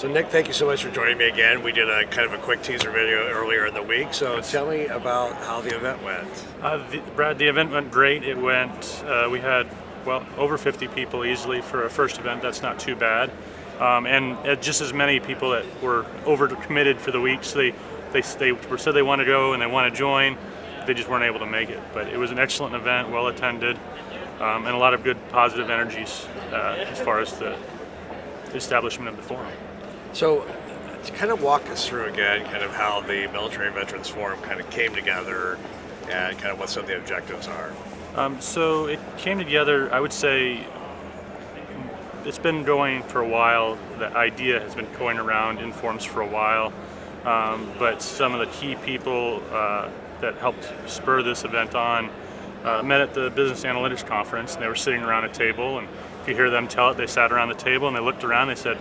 So Nick, thank you so much for joining me again. We did a kind of a quick teaser video earlier in the week. So tell me about how the event went. Brad, the event went great. It went, we had, well, over 50 people easily for a first event. That's not too bad. And just as many people that were overcommitted for the week. So they said they want to go and they want to join. They just weren't able to make it. But it was an excellent event, well attended, and a lot of good positive energies as far as the establishment of the forum. So to kind of walk us through again kind of how the Military Veterans Forum kind of came together and kind of what some of the objectives are. So it came together, I would say, it's been going for a while. The idea has been going around in forums for a while, but some of the key people that helped spur this event on met at the Business Analytics Conference, and they were sitting around a table, and if you hear them tell it, they sat around the table and they looked around, they said,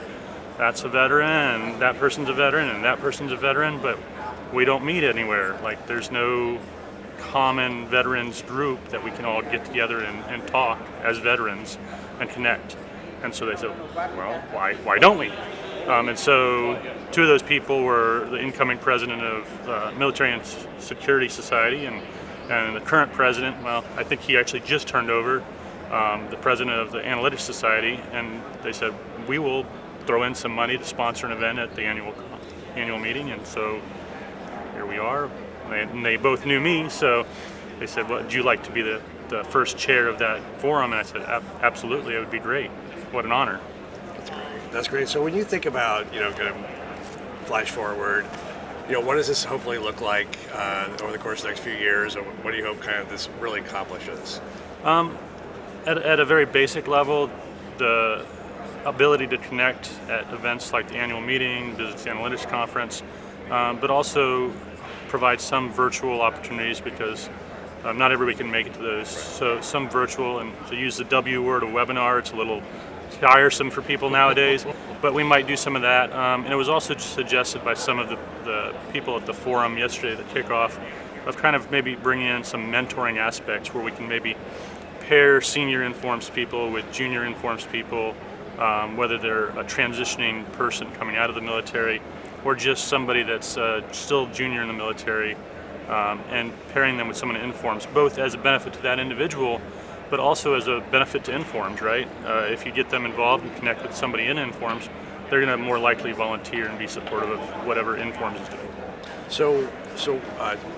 that's a veteran, and that person's a veteran, and that person's a veteran, but we don't meet anywhere. Like, there's no common veterans group that we can all get together and talk as veterans and connect. And so they said, well, why don't we? And so two of those people were the incoming president of Military and Security Society and the current president. Well, I think he actually just turned over, the president of the Analytics Society, and they said, we will throw in some money to sponsor an event at the annual meeting. And so here we are. And they both knew me, so they said, well, would you like to be the first chair of that forum? And I said, absolutely, it would be great. What an honor. That's great. That's great. So when you think about, kind of flash forward, what does this hopefully look like over the course of the next few years? And what do you hope kind of this really accomplishes? At a very basic level, the ability to connect at events like the annual meeting, Business Analytics Conference, but also provide some virtual opportunities because not everybody can make it to those. So some virtual, and to use the W word, a webinar, it's a little tiresome for people nowadays, but we might do some of that. And it was also suggested by some of the people at the forum yesterday, the kickoff, of kind of maybe bringing in some mentoring aspects where we can maybe pair senior informs people with junior informs people, whether they're a transitioning person coming out of the military or just somebody that's still junior in the military, and pairing them with someone who informs, both as a benefit to that individual, but also as a benefit to informs, right? If you get them involved and connect with somebody in informs, they're going to more likely volunteer and be supportive of whatever informs is doing. So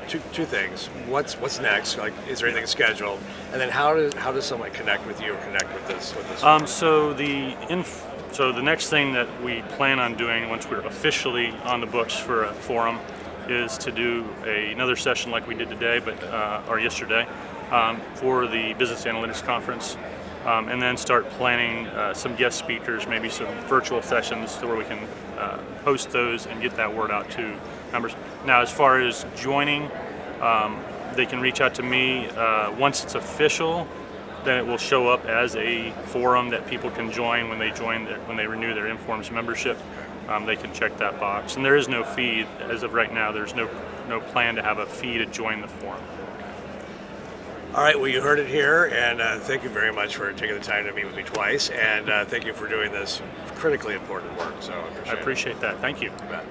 two things. What's next? Like, is there anything scheduled? And then how does someone connect with you or connect with this? So the next thing that we plan on doing once we're officially on the books for a forum is to do another session like we did today, or yesterday, for the Business Analytics Conference, and then start planning some guest speakers, maybe some virtual sessions where we can host those and get that word out to members. Now, as far as joining, they can reach out to me. Once it's official, then it will show up as a forum that people can join when they renew their Informs membership. They can check that box, and there is no fee as of right now. There's no plan to have a fee to join the forum. All right, well, you heard it here, and thank you very much for taking the time to meet with me twice, and thank you for doing this critically important work. So I appreciate that. Thank you. You bet.